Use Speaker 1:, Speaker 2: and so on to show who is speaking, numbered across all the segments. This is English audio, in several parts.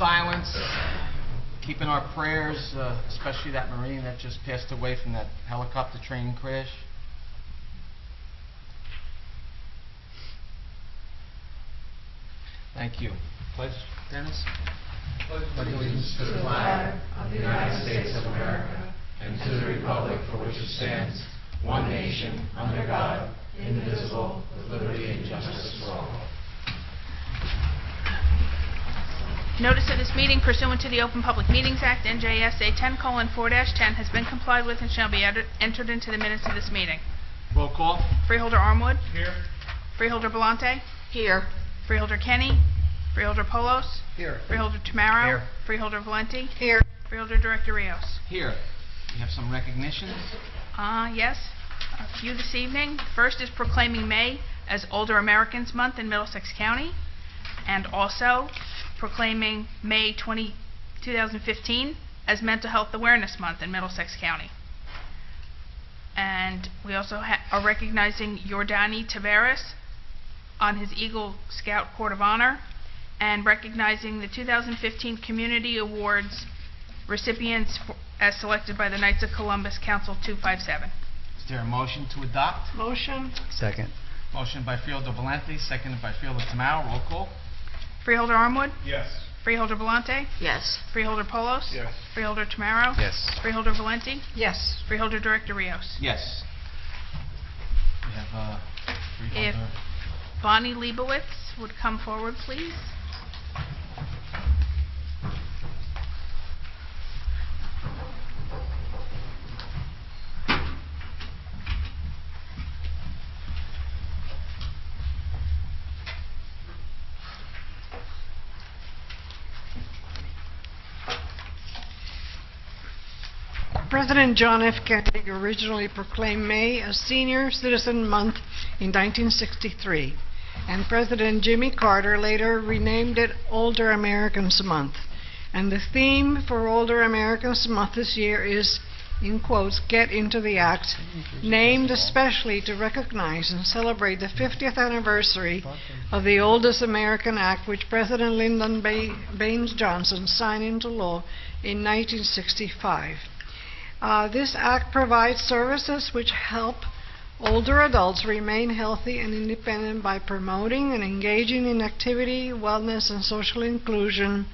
Speaker 1: silence, keeping our prayers, especially that Marine that just passed away from that helicopter training crash. Thank you. Pledge, Dennis?
Speaker 2: Pledge allegiance to the flag of the United States of America and to the republic for which it stands, one nation, under God, indivisible, with liberty and justice for all.
Speaker 3: Notice of this meeting pursuant to the Open Public Meetings Act, NJSA 10:4-10, has been complied with and shall be entered into the minutes of this meeting.
Speaker 1: Roll call.
Speaker 3: Freeholder Armwood.
Speaker 1: Here.
Speaker 3: Freeholder Belmonte.
Speaker 4: Here.
Speaker 3: Freeholder Kenny. Freeholder Polos.
Speaker 1: Here.
Speaker 3: Freeholder Tamaro.
Speaker 1: Here.
Speaker 3: Freeholder Valenti.
Speaker 4: Here.
Speaker 3: Freeholder Director Rios.
Speaker 1: Here. We have some recognitions.
Speaker 3: Yes, a few this evening. First is proclaiming May as Older Americans Month in Middlesex County, and also proclaiming May 2015 as Mental Health Awareness Month in Middlesex County. And we also are recognizing Yordani Tavares on his Eagle Scout Court of Honor, and recognizing the 2015 Community Awards recipients as selected by the Knights of Columbus Council 257.
Speaker 1: Is there a motion to adopt?
Speaker 4: Motion.
Speaker 5: Second.
Speaker 1: Motion by Freeholder Valenti, seconded by Freeholder Tamaro. Roll call.
Speaker 3: Freeholder Armwood.
Speaker 1: Yes.
Speaker 3: Freeholder Belmonte.
Speaker 4: Yes.
Speaker 3: Freeholder Polos.
Speaker 1: Yes.
Speaker 3: Freeholder Tamaro.
Speaker 5: Yes.
Speaker 3: Freeholder Valenti.
Speaker 4: Yes.
Speaker 3: Freeholder Director Rios.
Speaker 1: Yes. We have
Speaker 3: If
Speaker 1: Freeholder.
Speaker 3: Bonnie Leibowitz would come forward, please.
Speaker 4: President John F. Kennedy originally proclaimed May as Senior Citizen Month in 1963, and President Jimmy Carter later renamed it Older Americans Month. And the theme for Older Americans Month this year is, in quotes, "Get into the Act," named especially to recognize and celebrate the 50th anniversary of the oldest American act, which President Lyndon Baines Johnson signed into law in 1965. This act provides services which help older adults remain healthy and independent by promoting and engaging in activity, wellness, and social inclusion,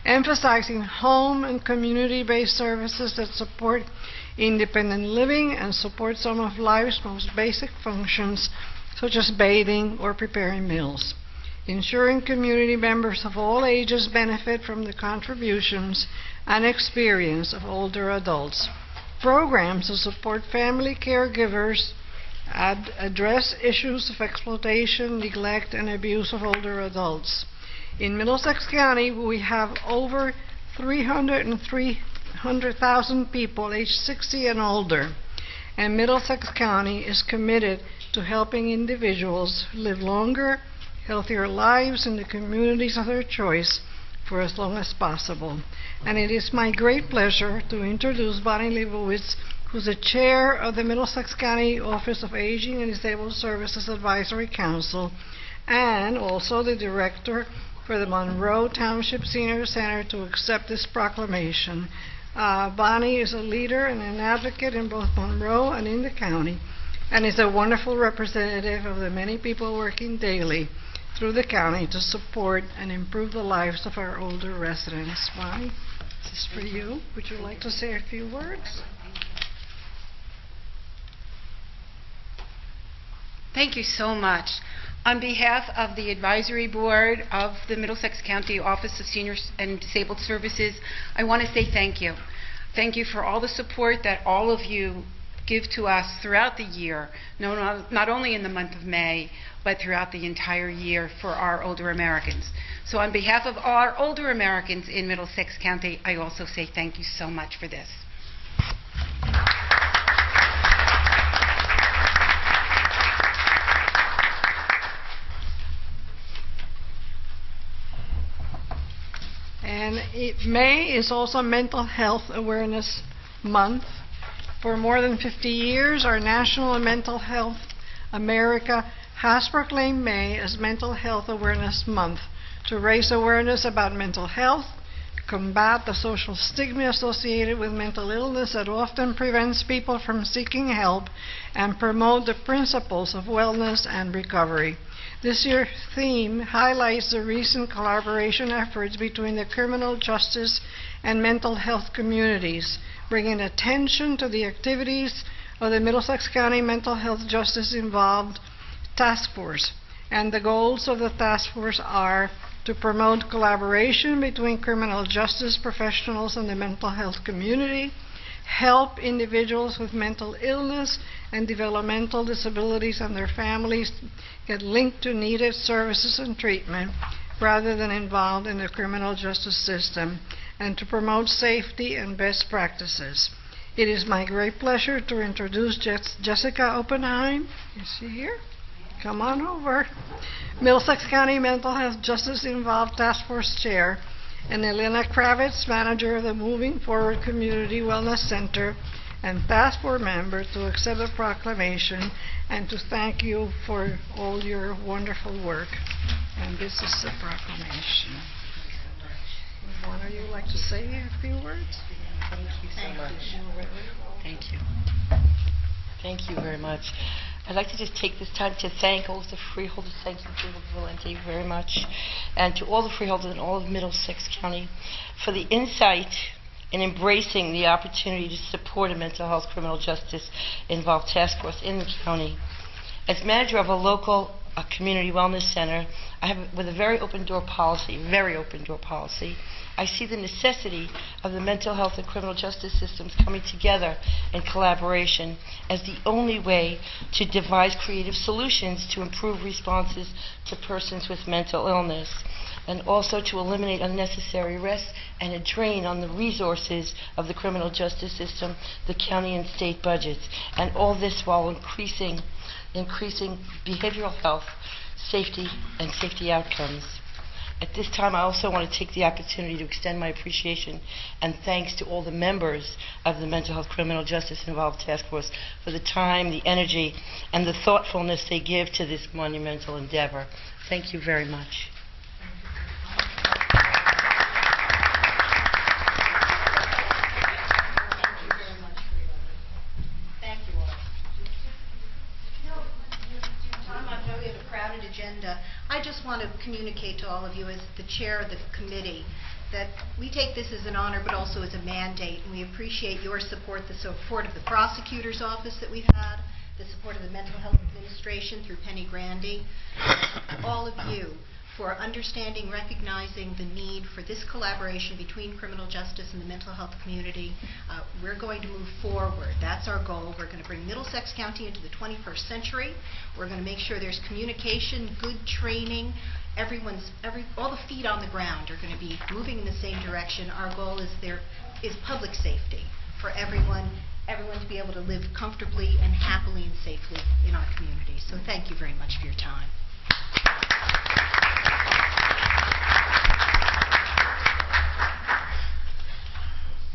Speaker 4: emphasizing home and community-based services that support independent living and support some of life's most basic functions, such as bathing or preparing meals, ensuring community members of all ages benefit from the contributions and experience of older adults. Programs to support family caregivers address issues of exploitation, neglect, and abuse of older adults. In Middlesex County, we have over 300,000 people aged 60 and older, and Middlesex County is committed to helping individuals live longer, healthier lives in the communities of their choice for as long as possible. And it is my great pleasure to introduce Bonnie Leibowitz, who's the chair of the Middlesex County Office of Aging and Disabled Services Advisory Council, and also the director for the Monroe Township Senior Center, to accept this proclamation. Bonnie is a leader and an advocate in both Monroe and in the county, and is a wonderful representative of the many people working daily through the county to support and improve the lives of our older residents. Bonnie, this is for you. Would you like to say a few words?
Speaker 6: Thank you so much. On behalf of the Advisory Board of the Middlesex County Office of Senior and Disabled Services, I want to say thank you. Thank you for all the support that all of you give to us throughout the year, not only in the month of May, but throughout the entire year for our older Americans. So on behalf of our older Americans in Middlesex County, I also say thank you so much for this.
Speaker 4: And May is also Mental Health Awareness Month. For more than 50 years, our National Mental Health America has proclaimed May as Mental Health Awareness Month to raise awareness about mental health, combat the social stigma associated with mental illness that often prevents people from seeking help, and promote the principles of wellness and recovery. This year's theme highlights the recent collaboration efforts between the criminal justice and mental health communities, bringing attention to the activities of the Middlesex County Mental Health Justice Involved Task Force. And the goals of the task force are to promote collaboration between criminal justice professionals and the mental health community, help individuals with mental illness and developmental disabilities and their families get linked to needed services and treatment rather than involved in the criminal justice system, and to promote safety and best practices. It is my great pleasure to introduce Jessica Oppenheim. Is she here? Come on over. Middlesex County Mental Health Justice Involved Task Force Chair, and Elena Kravitz, Manager of the Moving Forward Community Wellness Center and Task Force member, to accept the proclamation and to thank you for all your wonderful work. And this is the proclamation. Would one of you like to say a few words?
Speaker 5: Thank you so much. Thank you. Thank you very much. I'd like to just take this time to thank all of the freeholders. Thank you, Freeholder Valenti, very much. And to all the freeholders in all of Middlesex County for the insight in embracing the opportunity to support a mental health criminal justice involved task force in the county. As manager of a local community wellness center, I have, with a very open door policy, I see the necessity of the mental health and criminal justice systems coming together in collaboration as the only way to devise creative solutions to improve responses to persons with mental illness, and also to eliminate unnecessary rest and a drain on the resources of the criminal justice system, the county and state budgets, and all this while increasing behavioral health, safety, and safety outcomes. At this time, I also want to take the opportunity to extend my appreciation and thanks to all the members of the Mental Health Criminal Justice Involved Task Force for the time, the energy, and the thoughtfulness they give to this monumental endeavor. Thank you very much.
Speaker 7: Agenda. I just want to communicate to all of you as the chair of the committee that we take this as an honor but also as a mandate, and we appreciate your support, the support of the prosecutor's office that we've had, the support of the Mental Health Administration through Penny Grandy, all of you for understanding, recognizing the need for this collaboration between criminal justice and the mental health community. We're going to move forward. That's our goal. We're going to bring Middlesex County into the 21st century. We're going to make sure there's communication, good training. All the feet on the ground are going to be moving in the same direction. Our goal is public safety for everyone to be able to live comfortably and happily and safely in our community. So thank you very much for your time.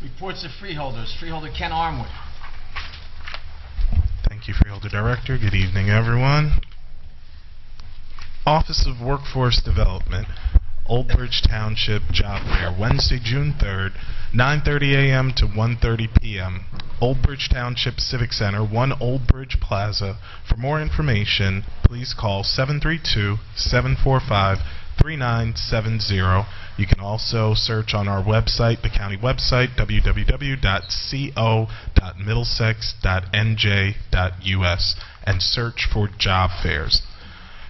Speaker 1: Reports of freeholders. Freeholder Ken Armwood.
Speaker 8: Thank you, Freeholder Director. Good evening, everyone. Office of Workforce Development, Old Bridge Township Job Fair, Wednesday, June 3rd, 9:30 a.m. to 1:30 p.m. Old Bridge Township Civic Center, 1 Old Bridge Plaza. For more information, please call 732-745-3970. You can also search on our website, the county website, www.co.middlesex.nj.us, and search for job fairs.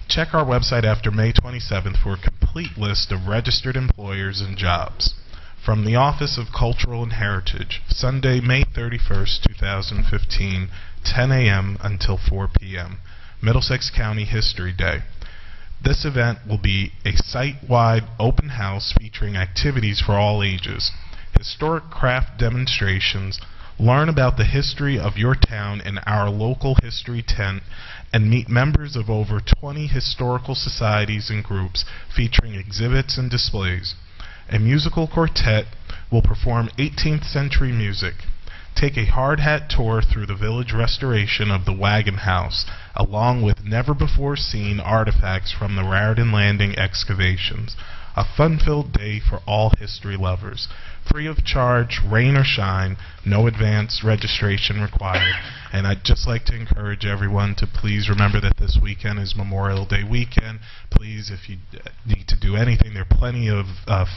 Speaker 8: Check our website after May 27th for a complete list of registered employers and jobs. From the Office of Cultural and Heritage, Sunday, May 31st, 2015, 10 a.m. until 4 p.m., Middlesex County History Day. This event will be a site-wide open house featuring activities for all ages, historic craft demonstrations, learn about the history of your town in our local history tent, and meet members of over 20 historical societies and groups featuring exhibits and displays. A musical quartet will perform 18th century music. Take a hard hat tour through the village restoration of the Wagon House, along with never-before-seen artifacts from the Raritan Landing excavations. A fun-filled day for all history lovers. Free of charge, rain or shine, no advance registration required. And I'd just like to encourage everyone to please remember that this weekend is Memorial Day weekend. Please, if you need to do anything, there are plenty of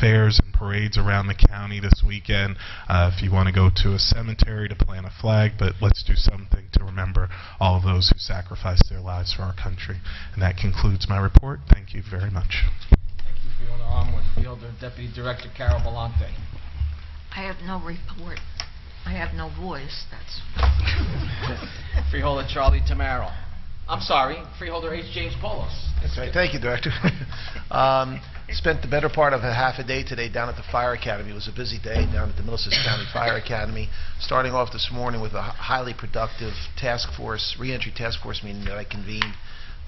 Speaker 8: fairs and parades around the county this weekend. If you want to go to a cemetery to plant a flag, but let's do something to remember all of those who sacrificed their lives for our country. And that concludes my report. Thank you very much.
Speaker 1: Thank you, Freeholder Armwood. Freeholder Deputy Director Carol Belmonte.
Speaker 9: I have no report. I have no voice. That's
Speaker 1: Freeholder Charlie Tamaro. I'm sorry, Freeholder H. James Polos.
Speaker 10: Okay, thank you, Director. Spent the better part of a half a day today down at the Fire Academy. It was a busy day down at the Middlesex County Fire Academy, starting off this morning with a highly productive task force, reentry task force meeting that I convened.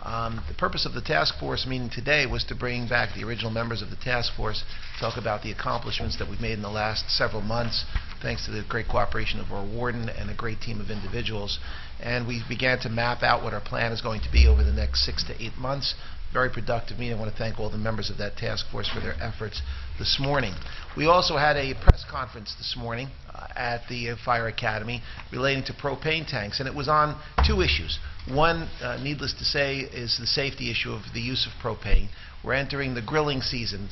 Speaker 10: The purpose of the task force meeting today was to bring back the original members of the task force, talk about the accomplishments that we've made in the last several months, thanks to the great cooperation of our warden and a great team of individuals. And we began to map out what our plan is going to be over the next 6 to 8 months. Very productive meeting. I want to thank all the members of that task force for their efforts this morning. We also had a press conference this morning at the Fire Academy relating to propane tanks, and it was on 2 issues. One, needless to say, is the safety issue of the use of propane. We're entering the grilling season.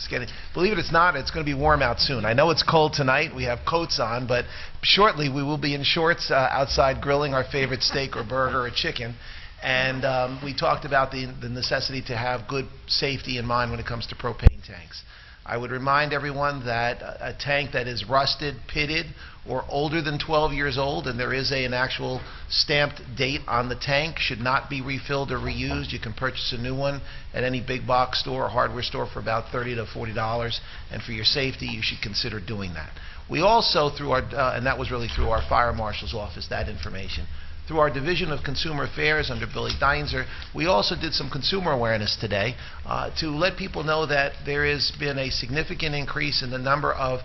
Speaker 10: Believe it or not, it's going to be warm out soon. I know it's cold tonight. We have coats on, but shortly we will be in shorts outside grilling our favorite steak or burger or chicken. And we talked about the necessity to have good safety in mind when it comes to propane tanks. I would remind everyone that a tank that is rusted, pitted, or older than 12 years old, and there is an actual stamped date on the tank, should not be refilled or reused. You can purchase a new one at any big box store or hardware store for about $30 to $40, and for your safety, you should consider doing that. We also, through our, and that was really through our fire marshal's office, that information. Through our Division of Consumer Affairs under Billy Deinzer, we also did some consumer awareness today to let people know that there has been a significant increase in the number of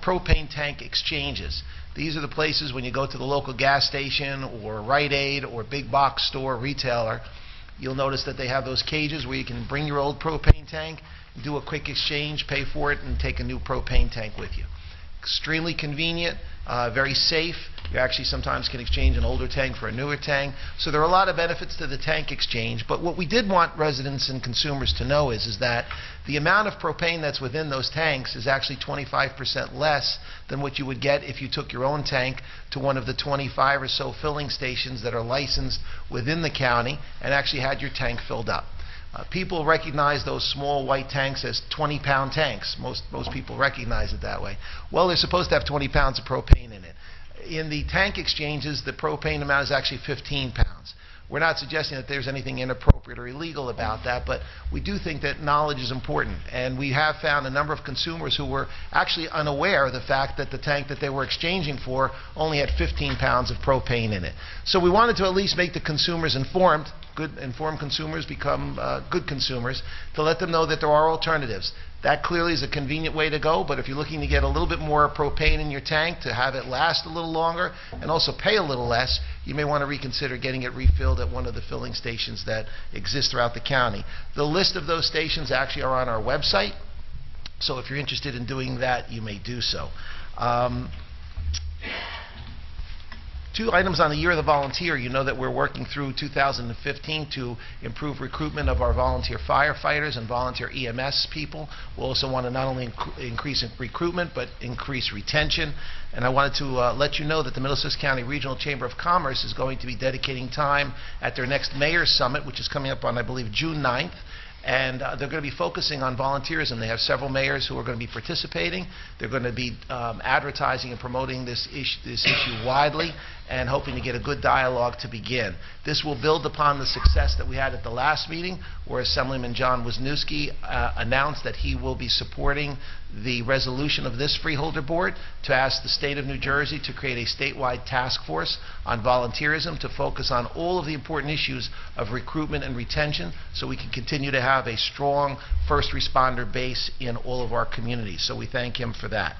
Speaker 10: propane tank exchanges. These are the places when you go to the local gas station or Rite Aid or big box store retailer, you'll notice that they have those cages where you can bring your old propane tank, do a quick exchange, pay for it, and take a new propane tank with you. Extremely convenient, very safe. You actually sometimes can exchange an older tank for a newer tank. So there are a lot of benefits to the tank exchange. But what we did want residents and consumers to know is that the amount of propane that's within those tanks is actually 25% less than what you would get if you took your own tank to one of the 25 or so filling stations that are licensed within the county and actually had your tank filled up. People recognize those small white tanks as 20-pound tanks. Most people recognize it that way. Well, they're supposed to have 20 pounds of propane in it. In the tank exchanges, the propane amount is actually 15 pounds. We're not suggesting that there's anything inappropriate or illegal about that, but we do think that knowledge is important. And we have found a number of consumers who were actually unaware of the fact that the tank that they were exchanging for only had 15 pounds of propane in it. So we wanted to at least make the consumers informed. Good informed consumers become good consumers, to let them know that there are alternatives. That clearly is a convenient way to go, but if you're looking to get a little bit more propane in your tank to have it last a little longer and also pay a little less, you may want to reconsider getting it refilled at one of the filling stations that exist throughout the county. The list of those stations actually are on our website, so if you're interested in doing that, you may do so. 2 items on the Year of the Volunteer. You know that we're working through 2015 to improve recruitment of our volunteer firefighters and volunteer EMS people. We also want to not only increase recruitment, but increase retention. And I wanted to let you know that the Middlesex County Regional Chamber of Commerce is going to be dedicating time at their next Mayor's Summit, which is coming up on, I believe, June 9th. And they're going to be focusing on volunteerism. They have several mayors who are going to be participating. They're going to be advertising and promoting this issue widely and hoping to get a good dialogue to begin. This will build upon the success that we had at the last meeting, where Assemblyman John Wisniewski announced that he will be supporting the resolution of this Freeholder Board to ask the state of New Jersey to create a statewide task force on volunteerism to focus on all of the important issues of recruitment and retention so we can continue to have a strong first responder base in all of our communities. So we thank him for that.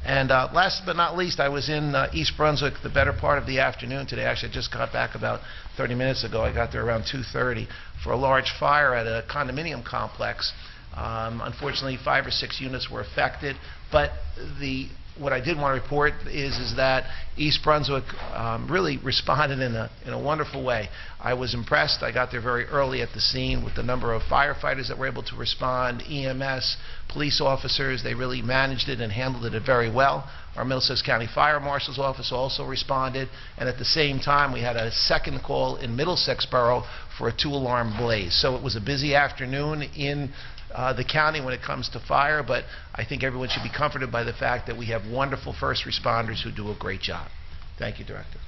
Speaker 10: And last but not least, I was in East Brunswick the better part of the afternoon today. Actually, I just got back about 30 minutes ago. I got there around 2:30 for a large fire at a condominium complex. Unfortunately, 5 or 6 units were affected, but what I did want to report is that East Brunswick really responded in a wonderful way. I was impressed. I got there very early at the scene with the number of firefighters that were able to respond, EMS, police officers. They really managed it and handled it very well. Our Middlesex County Fire Marshal's office also responded, and at the same time we had a second call in Middlesex Borough for a 2-alarm blaze. So it was a busy afternoon in the county when it comes to fire, but I think everyone should be comforted by the fact that we have wonderful first responders who do a great job. Thank you, Director.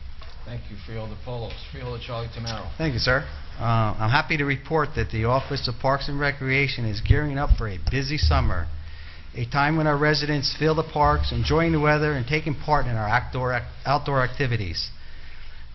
Speaker 1: Thank you, Freeholder Polos. Freeholder Charlie Tamaro.
Speaker 11: Thank you, sir. I'm happy to report that the Office of Parks and Recreation is gearing up for a busy summer, a time when our residents fill the parks, enjoying the weather, and taking part in our outdoor activities.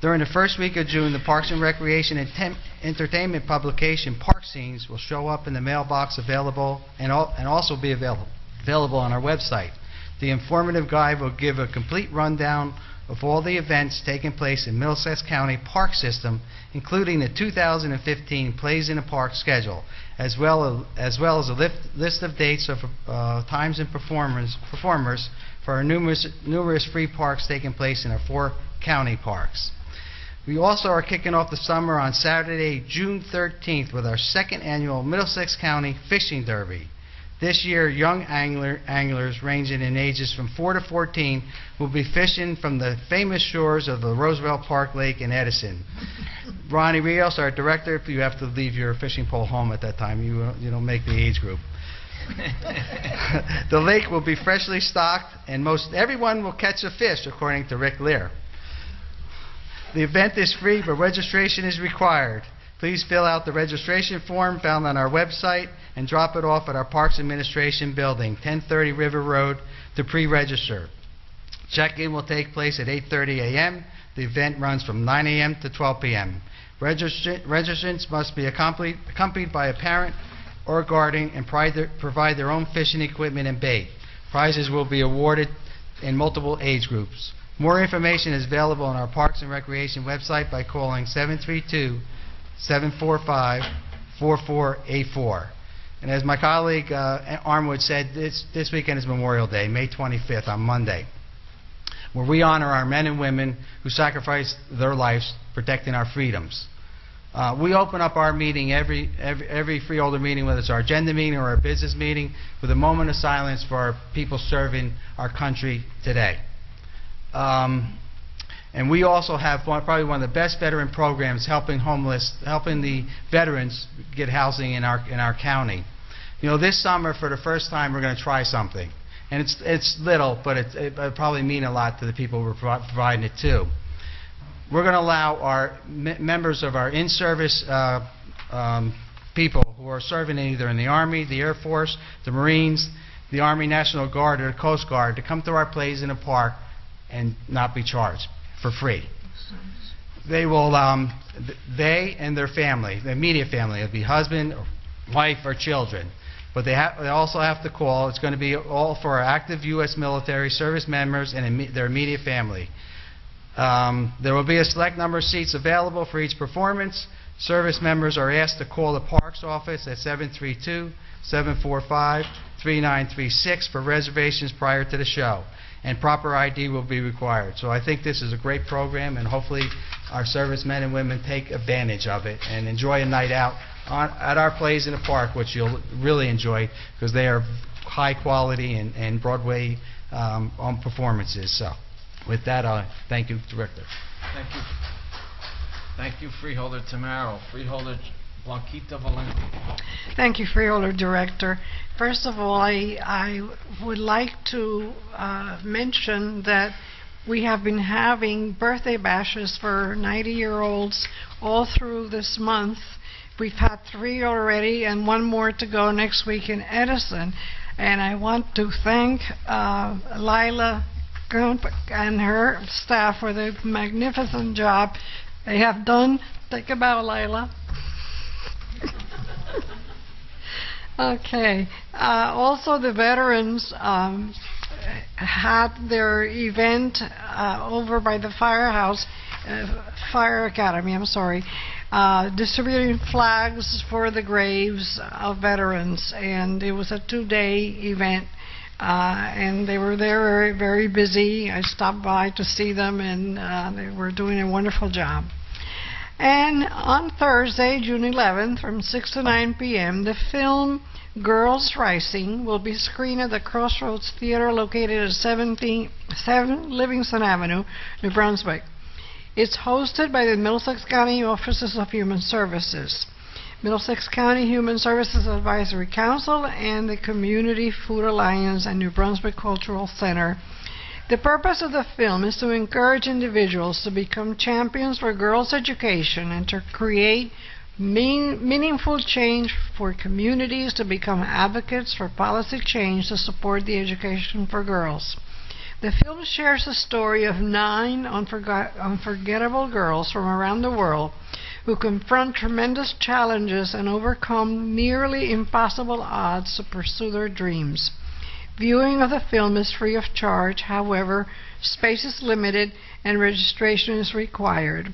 Speaker 11: During the first week of June, the Parks and Recreation and Entertainment publication Park Scenes will show up in the mailbox available and also be available on our website. The informative guide will give a complete rundown of all the events taking place in Middlesex County Park System, including the 2015 Plays in the Park schedule, as well as a list of dates of times and performers for our numerous free parks taking place in our 4 county parks. We also are kicking off the summer on Saturday, June 13th, with our 2nd annual Middlesex County Fishing Derby. This year, young anglers ranging in ages from 4 to 14 will be fishing from the famous shores of the Roosevelt Park Lake in Edison. Ronnie Rios, our director, if you have to leave your fishing pole home at that time, you don't make the age group. The lake will be freshly stocked, and most everyone will catch a fish, according to Rick Lear. The event is free, but registration is required. Please fill out the registration form found on our website and drop it off at our Parks Administration Building, 1030 River Road, to pre-register. Check-in will take place at 8:30 a.m. The event runs from 9 a.m. to 12 p.m. Registrants must be accompanied by a parent or guardian and provide their own fishing equipment and bait. Prizes will be awarded in multiple age groups. More information is available on our Parks and Recreation website by calling 732-745-4484. And as my colleague Armwood said, this weekend is Memorial Day, May 25th, on Monday, where we honor our men and women who sacrificed their lives protecting our freedoms. We open up our meeting, every freeholder meeting, whether it's our agenda meeting or our business meeting, with a moment of silence for our people serving our country today. And we also have probably one of the best veteran programs helping the veterans get housing in our county. You know, this summer, for the first time, we're going to try something. And it's little, but it'll probably mean a lot to the people we're providing it to. We're going to allow our members of our in-service people who are serving either in the Army, the Air Force, the Marines, the Army National Guard, or the Coast Guard to come to our plays in the park and not be charged for free. They will, they and their family, the immediate family, it'll be husband, or wife, or children. But they also have to call. It's going to be all for our active U.S. military service members and their immediate family. There will be a select number of seats available for each performance. Service members are asked to call the Parks office at 732-745-3936 for reservations prior to the show, and proper ID will be required. So I think this is a great program, and hopefully our servicemen and women take advantage of it and enjoy a night out at our plays in the park, which you'll really enjoy because they are high quality and Broadway on performances. So with that, thank you, Director.
Speaker 1: Thank you. Thank you, Freeholder Tamaro. Freeholder Blanquita Valenti.
Speaker 4: Thank you, Freeholder Director. First of all, I would like to mention that we have been having birthday bashes for 90-year-olds all through this month. We've had 3 already and 1 more to go next week in Edison. And I want to thank Lila and her staff for the magnificent job they have done. Think about Lila. Okay. Also, the veterans had their event over by the Fire Academy, distributing flags for the graves of veterans. And it was a 2-day event, and they were there very, very busy. I stopped by to see them, and they were doing a wonderful job. And on Thursday, June 11th, from 6 to 9 p.m., the film Girls Rising will be screened at the Crossroads Theater located at 7 Livingston Avenue, New Brunswick. It's hosted by the Middlesex County Offices of Human Services, Middlesex County Human Services Advisory Council, and the Community Food Alliance and New Brunswick Cultural Center. The purpose of the film is to encourage individuals to become champions for girls' education and to create meaningful change for communities, to become advocates for policy change to support the education for girls. The film shares the story of 9 unforgettable girls from around the world who confront tremendous challenges and overcome nearly impossible odds to pursue their dreams. Viewing of the film is free of charge. However, space is limited and registration is required.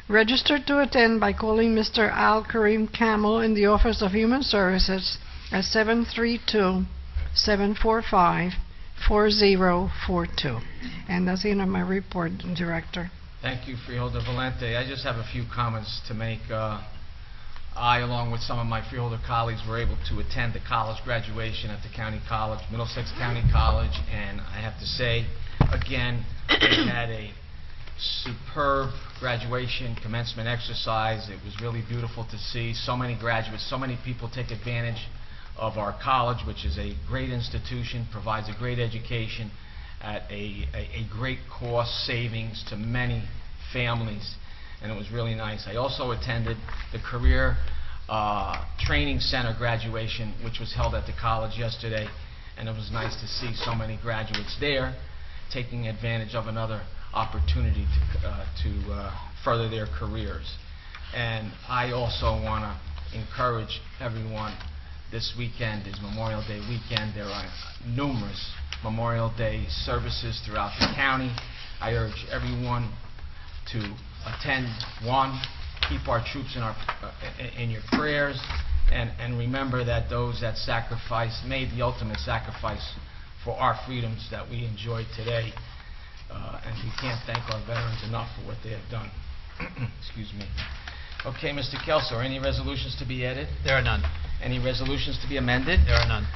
Speaker 4: Register to attend by calling Mr. Al Karim Camel in the Office of Human Services at 732-745-4042. And that's the end of my report, Director.
Speaker 1: Thank you, Freeholder Valente. I just have a few comments to make. I, along with some of my Freeholder colleagues, were able to attend the college graduation at the county college, Middlesex County College, and I have to say, again, we had a superb graduation commencement exercise. It was really beautiful to see so many graduates, so many people take advantage of our college, which is a great institution, provides a great education at a great cost savings to many families, and it was really nice. I also attended the Career Training Center graduation, which was held at the college yesterday, and it was nice to see so many graduates there taking advantage of another opportunity to further their careers. And I also want to encourage everyone, this weekend is Memorial Day weekend. There are numerous Memorial Day services throughout the county. I urge everyone to attend one, keep our troops in your prayers, and remember that those that made the ultimate sacrifice for our freedoms that we enjoy today. And we can't thank our veterans enough for what they have done. Excuse me. Okay, Mr. Kelso, any resolutions to be added?
Speaker 12: There are none.
Speaker 1: Any resolutions to be amended?
Speaker 12: There are none.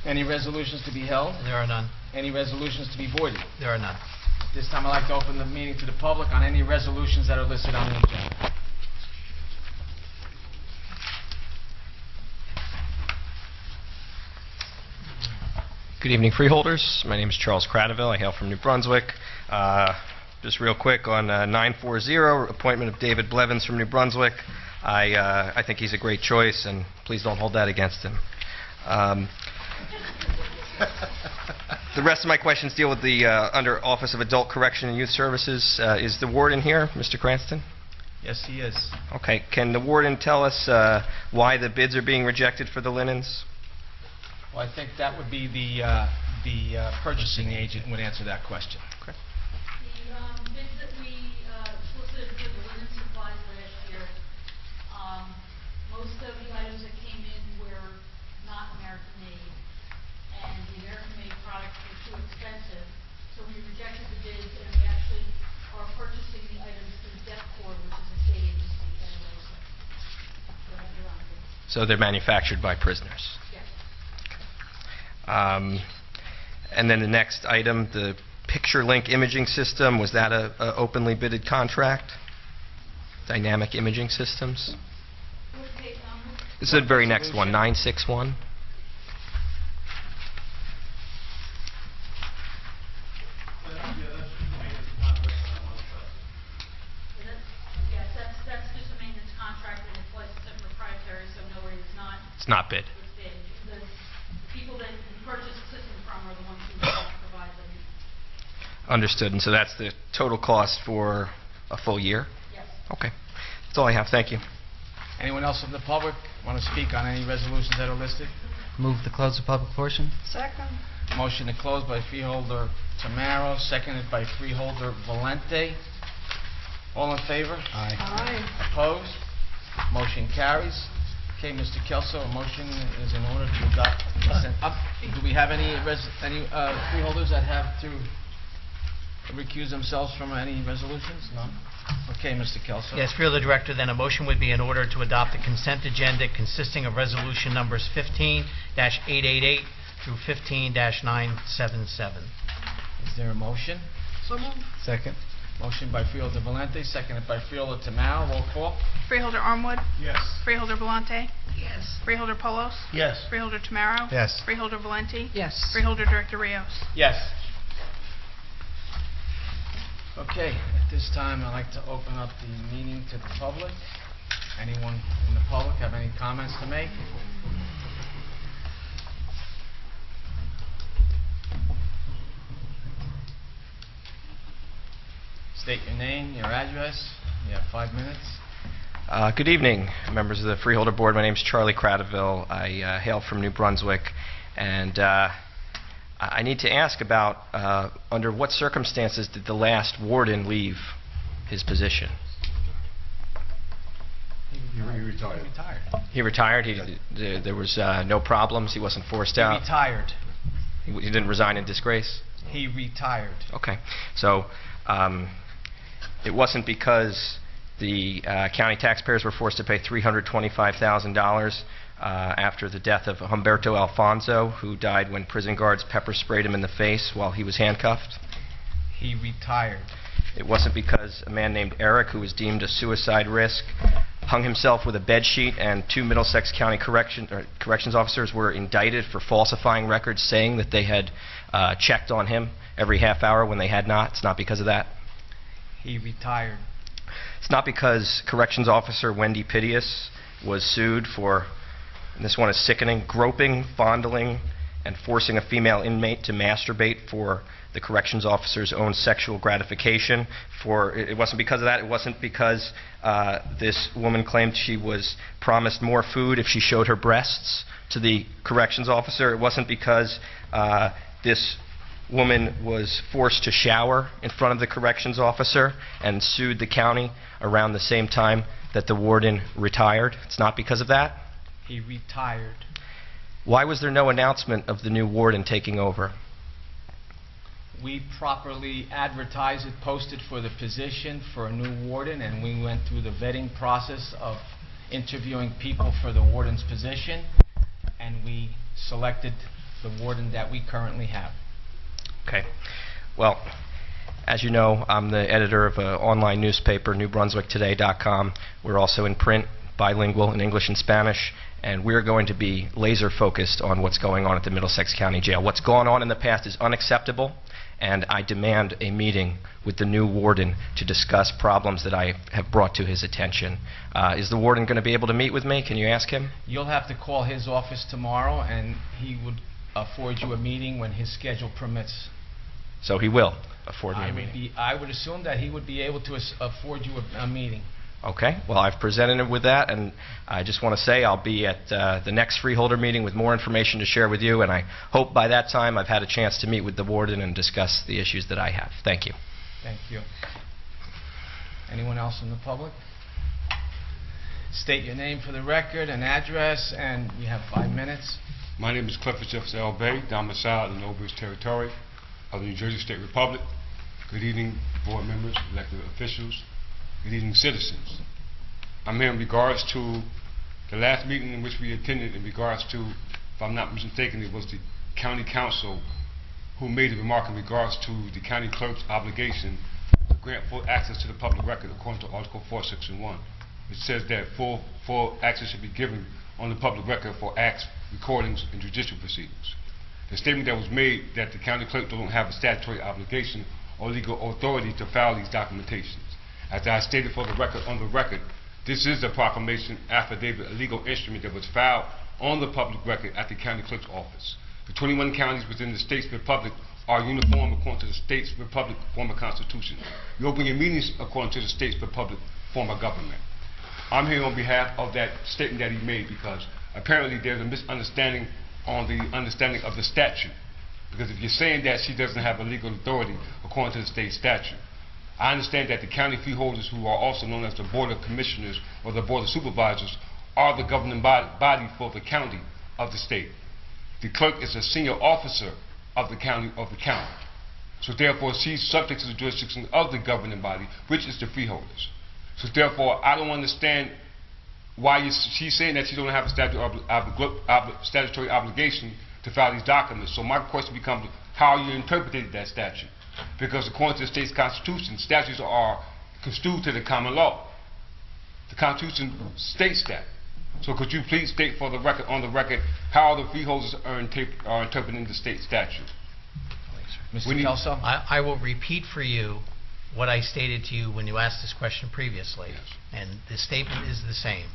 Speaker 1: Any resolutions to be held?
Speaker 12: There are none.
Speaker 1: Any resolutions to be voided?
Speaker 12: There are none.
Speaker 1: This time I'd like to open the meeting to the public on any resolutions that are listed on the agenda.
Speaker 13: Good evening, Freeholders. My name is Charles Cradaville. I hail from New Brunswick. Just real quick on 940, appointment of David Blevins from New Brunswick. I think he's a great choice, and please don't hold that against him. The rest of my questions deal with the under Office of Adult Correction and Youth Services. Is the warden here, Mr. Cranston?
Speaker 1: Yes, he is.
Speaker 13: Okay. Can the warden tell us why the bids are being rejected for the linens?
Speaker 1: Well, I think that would be the purchasing agent would answer that question.
Speaker 13: Okay.
Speaker 14: The bids that we solicited for the linen supplies last year, most of the items that came in were not American-made, and the American-made products were too expensive, so we rejected the bids, and we actually are purchasing the items through DEFCOR, which is a state agency that knows it.
Speaker 13: So they're manufactured by prisoners?
Speaker 14: Yes.
Speaker 13: And then the next item, the Picture Link imaging system, was that a openly bidded contract? Dynamic imaging systems? This is the very next one, 961.
Speaker 14: Yes, that's just a maintenance contract, and it's licensed and proprietary, so no, it's not.
Speaker 13: It's not bid.
Speaker 14: It's bid. The people that we purchase the system from are the ones who provide them.
Speaker 13: Understood. And so that's the total cost for a full year?
Speaker 14: Yes.
Speaker 13: Okay. That's all I have. Thank you.
Speaker 1: Anyone else from the public want to speak on any resolutions that are listed?
Speaker 11: Move to close the public portion.
Speaker 4: Second.
Speaker 1: Motion to close by Freeholder Tamaro, seconded by Freeholder Valente. All in favor?
Speaker 11: Aye.
Speaker 4: Aye.
Speaker 1: Opposed? Motion carries. Okay, Mr. Kelso, a motion is in order to adopt consent. Do we have any freeholders that have to recuse themselves from any resolutions? None? Okay, Mr. Kelso.
Speaker 2: Yes, Freeholder Director, then a motion would be in order to adopt the consent agenda consisting of resolution numbers 15-888 through 15-977.
Speaker 1: Is there a motion?
Speaker 4: So moved.
Speaker 11: Second.
Speaker 1: Motion by Freeholder Valente, seconded by Freeholder Tamaro. Roll call.
Speaker 3: Freeholder Armwood?
Speaker 2: Yes.
Speaker 3: Freeholder Volante?
Speaker 4: Yes.
Speaker 3: Freeholder Polos?
Speaker 2: Yes.
Speaker 3: Freeholder Tamaro?
Speaker 11: Yes.
Speaker 3: Freeholder Valente?
Speaker 4: Yes.
Speaker 3: Freeholder Director Rios?
Speaker 1: Yes. Okay, at this time, I'd like to open up the meeting to the public. Anyone in the public have any comments to make? State your name, your address. You have 5 minutes.
Speaker 13: Good evening, members of the Freeholder Board. My name is Charlie Cradaville. I hail from New Brunswick, and I need to ask about under what circumstances did the last warden leave his position?
Speaker 1: He retired.
Speaker 13: He retired. There was no problems. He wasn't forced
Speaker 1: He
Speaker 13: out.
Speaker 1: retired.
Speaker 13: He didn't resign in disgrace.
Speaker 1: He retired.
Speaker 13: Okay, so it wasn't because the county taxpayers were forced to pay $325,000 after the death of Humberto Alfonso, who died when prison guards pepper sprayed him in the face while he was handcuffed.
Speaker 1: He retired.
Speaker 13: It wasn't because a man named Eric, who was deemed a suicide risk, hung himself with a bedsheet, and 2 Middlesex County corrections officers were indicted for falsifying records saying that they had checked on him every half hour when they had not. It's not because of that.
Speaker 1: He retired.
Speaker 13: It's not because Corrections Officer Wendy Piteous was sued for, and this one is sickening, groping, fondling, and forcing a female inmate to masturbate for the corrections officer's own sexual gratification. It wasn't because of that. It wasn't because this woman claimed she was promised more food if she showed her breasts to the corrections officer. It wasn't because this woman was forced to shower in front of the corrections officer and sued the county around the same time that the warden retired. It's not because of that.
Speaker 1: He retired.
Speaker 13: Why was there no announcement of the new warden taking over?
Speaker 1: We properly advertised it, posted for the position for a new warden, and we went through the vetting process of interviewing people for the warden's position, and we selected the warden that we currently have.
Speaker 13: Okay. Well, as you know, I'm the editor of an online newspaper, NewBrunswickToday.com. We're also in print, bilingual in English and Spanish, and we're going to be laser focused on what's going on at the Middlesex County Jail. What's gone on in the past is unacceptable, and I demand a meeting with the new warden to discuss problems that I have brought to his attention. Is the warden going to be able to meet with me? Can you ask him?
Speaker 1: You'll have to call his office tomorrow, and he would afford you a meeting when his schedule permits.
Speaker 13: So he will afford me a meeting.
Speaker 1: I would assume that he would be able to afford you a meeting.
Speaker 13: Okay. Well, I've presented him with that, and I just want to say I'll be at the next Freeholder meeting with more information to share with you, and I hope by that time I've had a chance to meet with the warden and discuss the issues that I have. Thank you.
Speaker 1: Thank you. Anyone else in the public? State your name for the record and address, and you have 5 minutes.
Speaker 12: My name is Clifford Jefferson L. Bay, domiciled in the Old Bridge Territory of the New Jersey State Republic. Good evening, board members, elected officials. Good evening, citizens. I'm here in regards to the last meeting in which we attended in regards to, if I'm not mistaken, it was the county council who made a remark in regards to the county clerk's obligation to grant full access to the public record according to Article 4, Section 1. It says that full access should be given on the public record for acts, recordings, and judicial proceedings. The statement that was made that the county clerk don't have a statutory obligation or legal authority to file these documentations. As I stated for the record, on the record, this is a proclamation affidavit, a legal instrument that was filed on the public record at the county clerk's office. The 21 counties within the state's republic are uniform according to the state's republic form of constitution. You open your meetings according to the state's republic form of government. I'm here on behalf of that statement that he made because apparently there's a misunderstanding on the understanding of the statute. Because if you're saying that she doesn't have a legal authority according to the state statute, I understand that the county freeholders, who are also known as the Board of Commissioners or the Board of Supervisors, are the governing body for the county of the state. The clerk is a senior officer of the county So therefore, she's subject to the jurisdiction of the governing body, which is the freeholders. So therefore, I don't understand why she's saying that she don't have a statutory obligation to file these documents. So my question becomes, how are you interpreting that statute? Because according to the state's constitution, statutes are construed to the common law. The Constitution states that. So could you please state for the record, on the record, how the freeholders are interpreting the state statute?
Speaker 2: Mr. Kelso? I will repeat for you what I stated to you when you asked this question previously.
Speaker 12: Yes.
Speaker 2: And the statement is the same.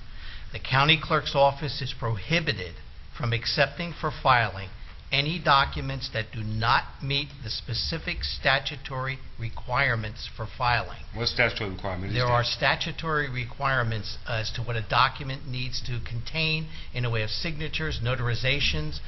Speaker 2: The county clerk's office is prohibited from accepting for filing any documents that do not meet the specific statutory requirements for filing.
Speaker 12: What statutory requirement is
Speaker 2: There
Speaker 12: that?
Speaker 2: are statutory requirements as to what a document needs to contain in the way of signatures, notarizations,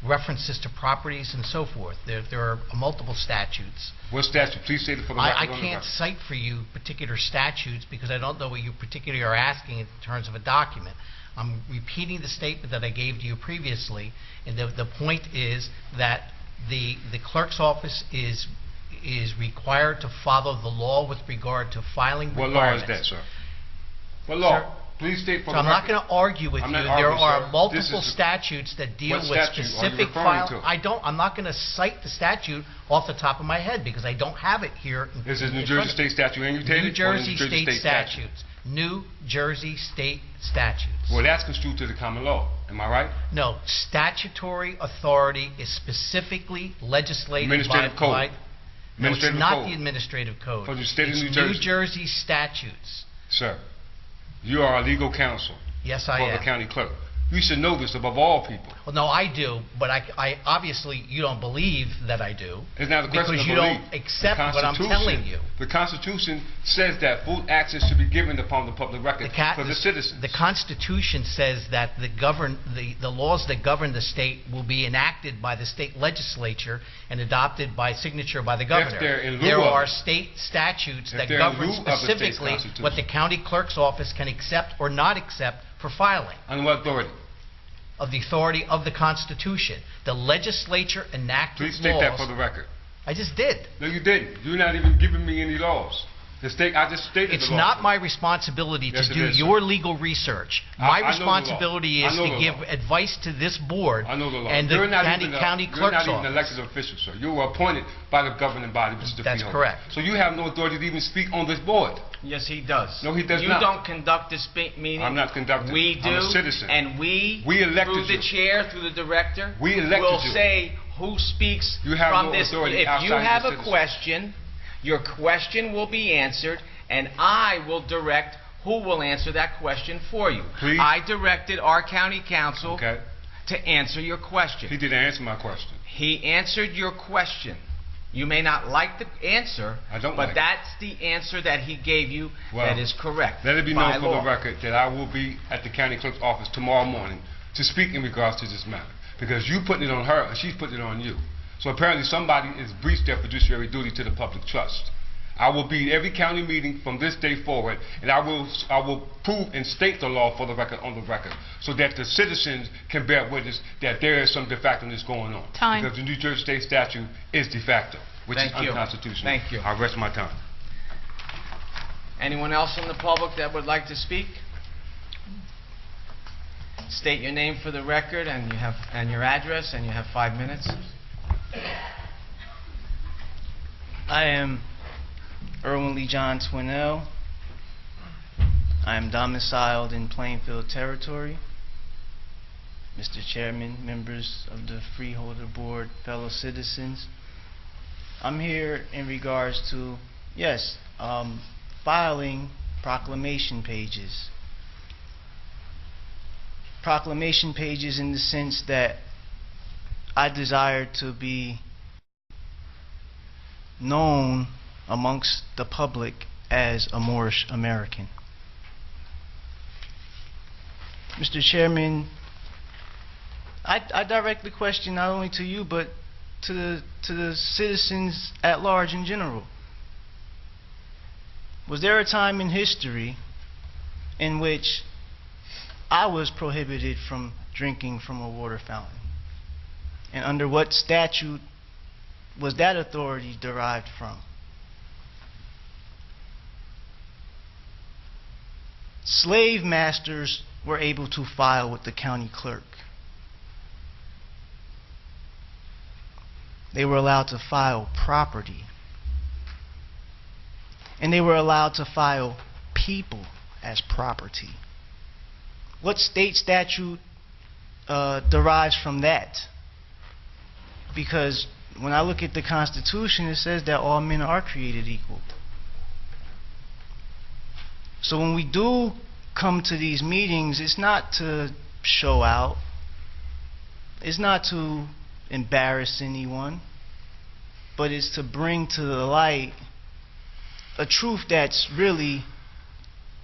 Speaker 2: references to properties, and so forth. There are multiple statutes.
Speaker 12: What statute? Please state it for the record.
Speaker 2: I can't cite for you particular statutes because I don't know what you particularly are asking in terms of a document. I'm repeating the statement that I gave to you previously, and the point is that the clerk's office is required to follow the law with regard to filing requirements.
Speaker 12: What law is that, sir? What law?
Speaker 2: Sir,
Speaker 12: please state for
Speaker 2: so
Speaker 12: the
Speaker 2: I'm
Speaker 12: record.
Speaker 2: not going to argue with you. There are multiple statutes that deal
Speaker 12: What
Speaker 2: with
Speaker 12: statute are you
Speaker 2: specific
Speaker 12: referring to?
Speaker 2: I'm not going to cite the statute off the top of my head because I don't have it here.
Speaker 12: Is it New Jersey state statute annotated?
Speaker 2: New Jersey state statutes. New Jersey state statutes.
Speaker 12: Well, that's construed to the common law. Am I right?
Speaker 2: No, statutory authority is specifically legislated
Speaker 12: Administrative code.
Speaker 2: No, it's
Speaker 12: Administrative
Speaker 2: not
Speaker 12: code.
Speaker 2: the administrative code.
Speaker 12: For the state of
Speaker 2: It's
Speaker 12: New Jersey.
Speaker 2: New Jersey statutes.
Speaker 12: Sir, you are a legal counsel
Speaker 2: Yes, I
Speaker 12: for
Speaker 2: am.
Speaker 12: the county clerk. You should know this above all people.
Speaker 2: Well, no, I do, but I obviously you don't believe that I do.
Speaker 12: It's not a question
Speaker 2: because
Speaker 12: of
Speaker 2: you
Speaker 12: belief.
Speaker 2: don't accept
Speaker 12: The
Speaker 2: what I'm telling you.
Speaker 12: The Constitution says that full access should be given upon the public record for the citizens.
Speaker 2: The Constitution says that the laws that govern the state will be enacted by the state legislature and adopted by signature by the governor.
Speaker 12: they're in lieu
Speaker 2: There
Speaker 12: of
Speaker 2: are
Speaker 12: it.
Speaker 2: state statutes
Speaker 12: If
Speaker 2: that
Speaker 12: they're in
Speaker 2: govern
Speaker 12: lieu of the state's
Speaker 2: specifically
Speaker 12: Constitution.
Speaker 2: what the county clerk's office can accept or not accept for filing.
Speaker 12: On what authority?
Speaker 2: Of the authority of the Constitution. The legislature enacted
Speaker 12: Please state
Speaker 2: laws.
Speaker 12: that for the record.
Speaker 2: I just did.
Speaker 12: No, you didn't. You're not even giving me any laws. I just stated
Speaker 2: It's
Speaker 12: the law.
Speaker 2: not my responsibility
Speaker 12: Yes,
Speaker 2: to
Speaker 12: it
Speaker 2: do
Speaker 12: is, sir.
Speaker 2: your legal research.
Speaker 12: I
Speaker 2: My
Speaker 12: know the law.
Speaker 2: responsibility
Speaker 12: I
Speaker 2: is
Speaker 12: know
Speaker 2: to
Speaker 12: the
Speaker 2: give
Speaker 12: law.
Speaker 2: advice to this board
Speaker 12: I know the law.
Speaker 2: and the
Speaker 12: You're not
Speaker 2: county
Speaker 12: even
Speaker 2: clerk's
Speaker 12: You're not even
Speaker 2: office.
Speaker 12: an elected official, sir. You were appointed by the governing body, which is the
Speaker 2: That's
Speaker 12: freeholder.
Speaker 2: correct.
Speaker 12: So you have no authority to even speak on this board.
Speaker 1: Yes, he does.
Speaker 12: No, he does
Speaker 1: you
Speaker 12: not.
Speaker 1: You don't conduct this meeting.
Speaker 12: I'm not conducting.
Speaker 1: We do.
Speaker 12: I'm a citizen.
Speaker 1: And we
Speaker 12: elected
Speaker 1: through the
Speaker 12: you.
Speaker 1: chair, through the director,
Speaker 12: We elected
Speaker 1: will
Speaker 12: you.
Speaker 1: say who speaks
Speaker 12: You have
Speaker 1: from
Speaker 12: no
Speaker 1: this.
Speaker 12: authority
Speaker 1: If
Speaker 12: outside
Speaker 1: you
Speaker 12: of
Speaker 1: have
Speaker 12: the
Speaker 1: a
Speaker 12: citizen.
Speaker 1: question, your question will be answered, and I will direct who will answer that question for you.
Speaker 12: Please.
Speaker 1: I directed our county counsel
Speaker 12: Okay.
Speaker 1: to answer your question.
Speaker 12: He didn't answer my question.
Speaker 1: He answered your question. You may not like the answer,
Speaker 12: I don't
Speaker 1: but
Speaker 12: like it.
Speaker 1: that's the answer that he gave you
Speaker 12: Well,
Speaker 1: that is correct.
Speaker 12: Let it be
Speaker 1: by
Speaker 12: known for
Speaker 1: law.
Speaker 12: the record that I will be at the county clerk's office tomorrow morning to speak in regards to this matter. Because you putting it on her and she's putting it on you. So apparently somebody has breached their fiduciary duty to the public trust. I will be at every county meeting from this day forward, and I will prove and state the law for the record on the record, so that the citizens can bear witness that there is some de facto-ness going on.
Speaker 3: Time.
Speaker 12: Because the New Jersey state statute is de facto, which
Speaker 1: Thank
Speaker 12: is
Speaker 1: you.
Speaker 12: unconstitutional.
Speaker 1: Thank you.
Speaker 12: I'll rest my time.
Speaker 1: Anyone else in the public that would like to speak? State your name for the record and your address, and you have 5 minutes.
Speaker 15: I am Erwin Lee John Twinnell. I am domiciled in Plainfield Territory. Mr. Chairman, members of the Freeholder Board, fellow citizens, I'm here in regards to, yes, filing proclamation pages. Proclamation pages in the sense that I desire to be known amongst the public as a Moorish American. Mr. Chairman, I direct the question not only to you but to the citizens at large in general. Was there a time in history in which I was prohibited from drinking from a water fountain? And under what statute was that authority derived from? Slave masters were able to file with the county clerk. They were allowed to file property. And they were allowed to file people as property. What state statute derives from that? Because when I look at the Constitution, it says that all men are created equal. So when we do come to these meetings, it's not to show out. It's not to embarrass anyone. But it's to bring to the light a truth that's really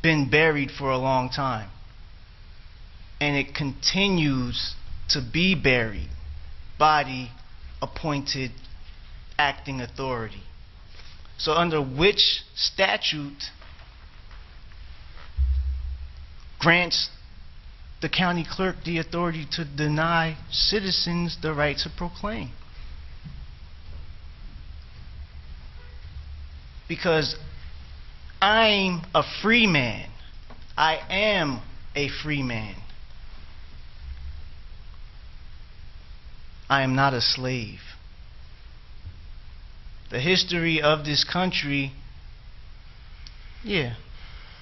Speaker 15: been buried for a long time. And it continues to be buried by the appointed acting authority. So under which statute grants the county clerk the authority to deny citizens the right to proclaim? Because I'm a free man. I am a free man. I am not a slave. The history of this country, yeah,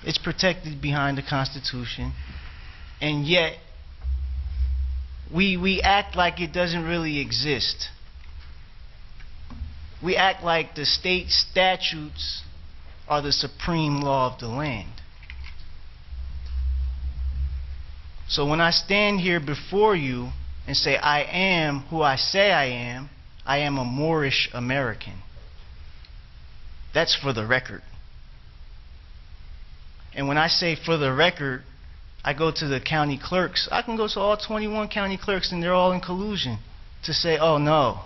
Speaker 15: it's protected behind the Constitution, and yet we act like it doesn't really exist. We act like the state statutes are the supreme law of the land. So when I stand here before you and say I am who I say I am a Moorish American. That's for the record. And when I say for the record, I go to the county clerks. I can go to all 21 county clerks and they're all in collusion to say, oh no.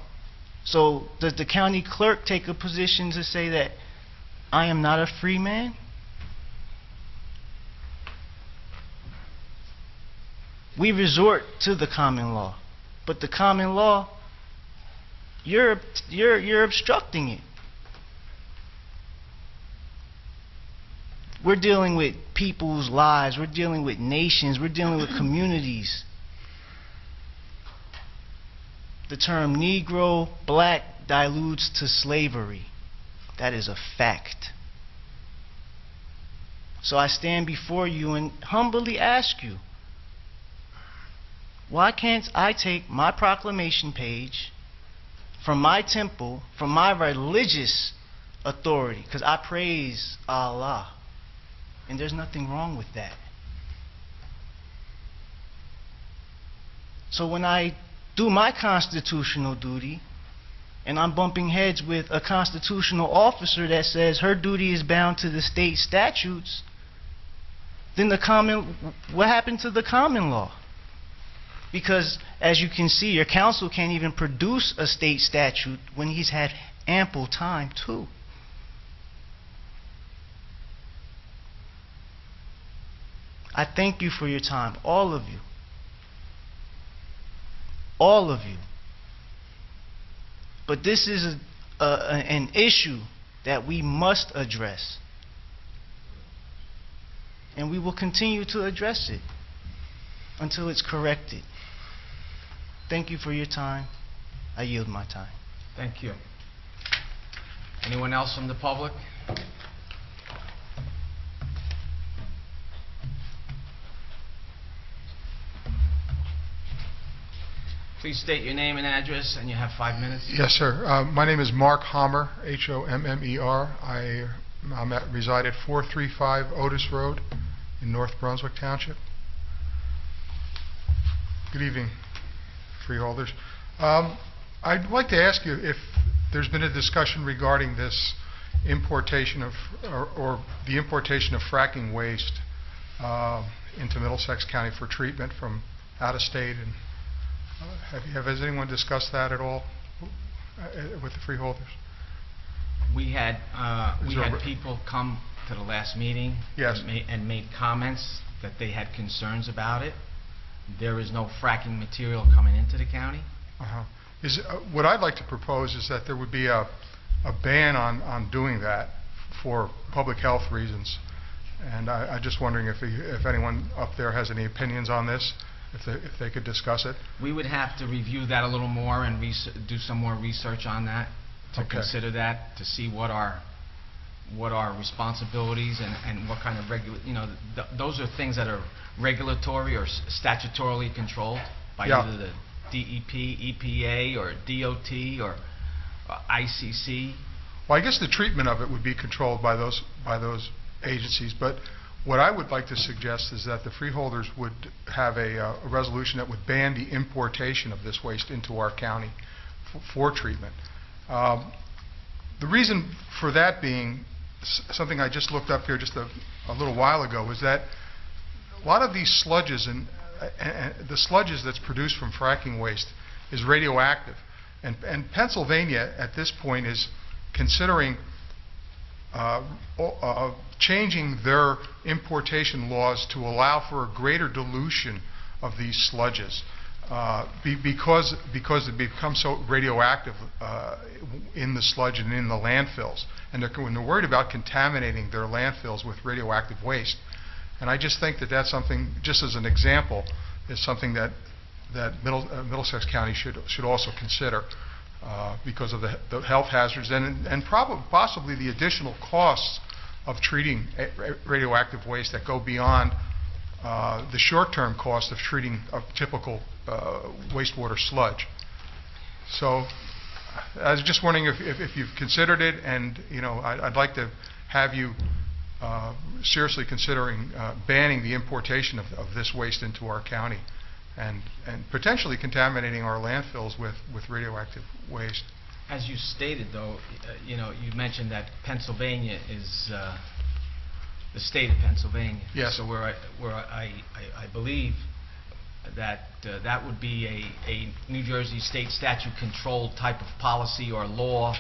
Speaker 15: So does the county clerk take a position to say that I am not a free man? We resort to the common law, but the common law, you're obstructing it. We're dealing with people's lives. We're dealing with nations. We're dealing with communities. The term Negro, black dilutes to slavery. That is a fact. So I stand before you and humbly ask you, why can't I take my proclamation page from my temple, from my religious authority, because I praise Allah, and there's nothing wrong with that. So when I do my constitutional duty, and I'm bumping heads with a constitutional officer that says her duty is bound to the state statutes, then what happened to the common law? Because, as you can see, your counsel can't even produce a state statute when he's had ample time to. I thank you for your time, all of you. All of you. But this is an issue that we must address. And we will continue to address it until it's corrected. Thank you for your time. I yield my time.
Speaker 1: Thank you. Anyone else from the public? Please state your name and address, and you have 5 minutes.
Speaker 16: Yes, sir. My name is Mark Homer, H-O-M-M-E-R. I reside at 435 Otis Road in North Brunswick Township. Good evening, freeholders. I'd like to ask you if there's been a discussion regarding this importation of, or the importation of fracking waste into Middlesex County for treatment from out of state, and has anyone discussed that at all with the freeholders?
Speaker 1: We had people come to the last meeting.
Speaker 16: Yes.
Speaker 1: And made comments that they had concerns about it. There is no fracking material coming into the county.
Speaker 16: Uh-huh. What I'd like to propose is that there would be a ban on doing that for public health reasons. And I'm just wondering if anyone up there has any opinions on this, if they could discuss it.
Speaker 1: We would have to review that a little more and do some more research on that, to
Speaker 16: Okay.
Speaker 1: consider that, to see what our responsibilities and what kind of those are things that are regulatory or statutorily controlled by
Speaker 16: Yeah.
Speaker 1: either the DEP, EPA, or DOT, or ICC.
Speaker 16: Well, I guess the treatment of it would be controlled by those agencies, but what I would like to suggest is that the freeholders would have a resolution that would ban the importation of this waste into our county for treatment. The reason for that being something I just looked up here just a little while ago is that a lot of these sludges and the sludges that's produced from fracking waste is radioactive, and Pennsylvania at this point is considering changing their importation laws to allow for a greater dilution of these sludges because it becomes so radioactive in the sludge and in the landfills, and when they're worried about contaminating their landfills with radioactive waste. And I just think that that's something, just as an example, is something that Middlesex County should also consider because of the health hazards and possibly the additional costs of treating radioactive waste that go beyond the short-term cost of treating a typical wastewater sludge. So I was just wondering if you've considered it, and I'd like to have you seriously considering banning the importation of this waste into our county and potentially contaminating our landfills with radioactive waste.
Speaker 1: As you stated, though, you mentioned that Pennsylvania is the state of Pennsylvania.
Speaker 16: Yes.
Speaker 1: So where I believe that that would be a New Jersey state statute-controlled type of policy or law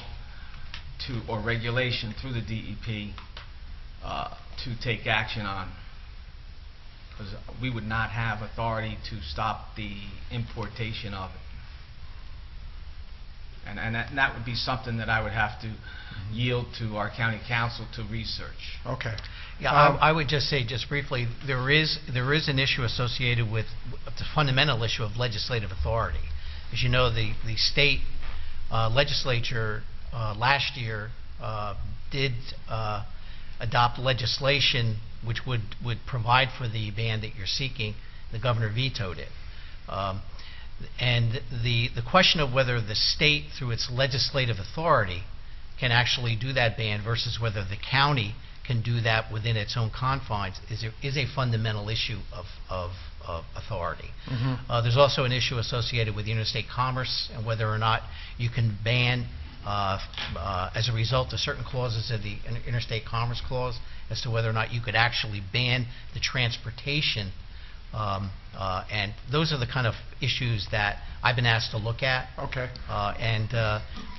Speaker 1: or regulation through the DEP to take action on, because we would not have authority to stop the importation of it. And that would be something that I would have to yield to our county council to research.
Speaker 16: Okay.
Speaker 17: Yeah, I would just say, just briefly, there is an issue associated with the fundamental issue of legislative authority. As you know, the state legislature last year did adopt legislation which would provide for the ban that you're seeking. The governor vetoed it. And the question of whether the state, through its legislative authority, can actually do that ban versus whether the county can do that within its own confines is a fundamental issue of authority.
Speaker 16: Mm-hmm.
Speaker 17: There's also an issue associated with interstate commerce and whether or not you can ban as a result of certain clauses of the Interstate Commerce Clause, as to whether or not you could actually ban the transportation. And those are the kind of issues that I've been asked to look at.
Speaker 16: Okay.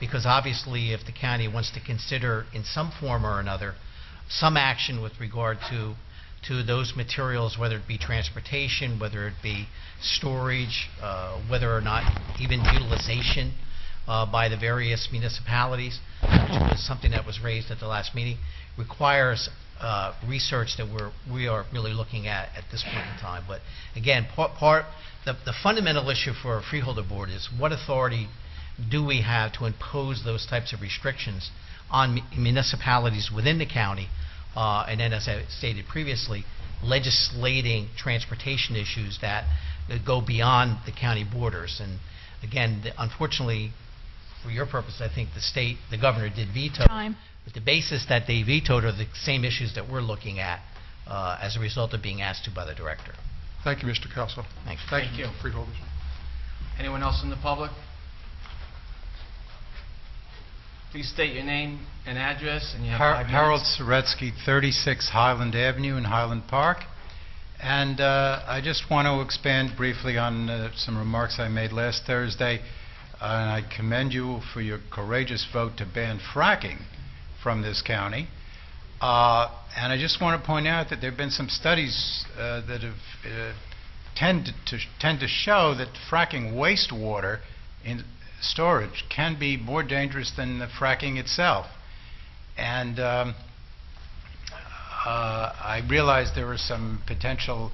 Speaker 17: Because obviously if the county wants to consider in some form or another some action with regard to those materials, whether it be transportation, whether it be storage, whether or not even utilization by the various municipalities, which was something that was raised at the last meeting, requires research that we are really looking at this point in time. But again, the fundamental issue for a freeholder board is what authority do we have to impose those types of restrictions on municipalities within the county, and then, as I stated previously, legislating transportation issues that go beyond the county borders. And again, unfortunately, for your purpose, I think the governor did veto. But the basis that they vetoed are the same issues that we're looking at as a result of being asked to by the director.
Speaker 16: Thank you, Mr. Kelso.
Speaker 17: Thanks.
Speaker 16: Thank you, freeholders.
Speaker 1: Anyone else in the public? Please state your name and address, and you have 5 minutes.
Speaker 18: Harold Soretsky, 36 Highland Avenue in Highland Park. And I just want to expand briefly on some remarks I made last Thursday. And I commend you for your courageous vote to ban fracking from this county. And I just want to point out that there have been some studies that have tend to show that fracking wastewater in storage can be more dangerous than the fracking itself. And I realize there are some potential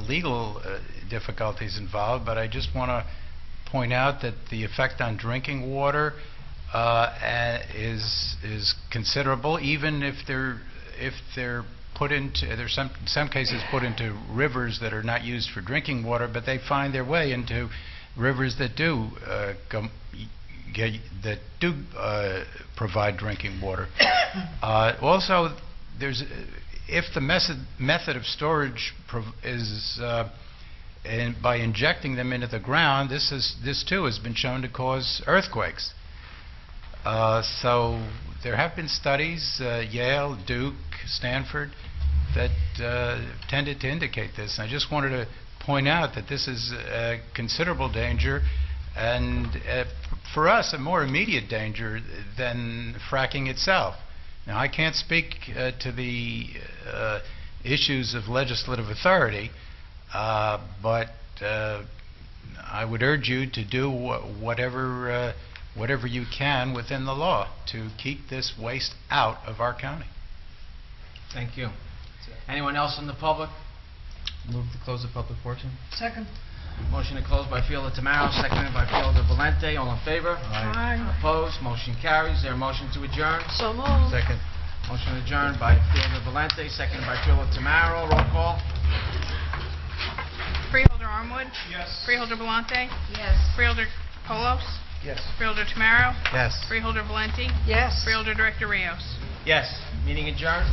Speaker 18: legal difficulties involved, but I just want to point out that the effect on drinking water is considerable, even if they're put into, there's some cases put into rivers that are not used for drinking water, but they find their way into rivers that do provide drinking water. Also, if the method of storage is by injecting them into the ground, this too has been shown to cause earthquakes. So there have been studies, Yale, Duke, Stanford, that tended to indicate this. And I just wanted to point out that this is a considerable danger, and for us, a more immediate danger than fracking itself. Now, I can't speak to the issues of legislative authority, but I would urge you to do whatever you can within the law to keep this waste out of our county.
Speaker 1: Thank you. Anyone else in the public?
Speaker 13: Move to close the public portion.
Speaker 4: Second.
Speaker 1: Motion to close by Fielder Tamaro, seconded by Fielder Valente. All in favor?
Speaker 4: Aye.
Speaker 1: Opposed? Motion carries. Is there a motion to adjourn?
Speaker 4: So moved.
Speaker 13: Second.
Speaker 1: Motion adjourned by Fielder Valente, seconded by Fielder Tamaro. Roll call.
Speaker 3: Freeholder Armwood?
Speaker 16: Yes.
Speaker 3: Freeholder Volante?
Speaker 7: Yes.
Speaker 3: Freeholder Polos?
Speaker 10: Yes.
Speaker 3: Freeholder Tamaro?
Speaker 13: Yes.
Speaker 3: Freeholder Valenti?
Speaker 4: Yes.
Speaker 3: Freeholder Director Rios?
Speaker 1: Yes. Meeting adjourned.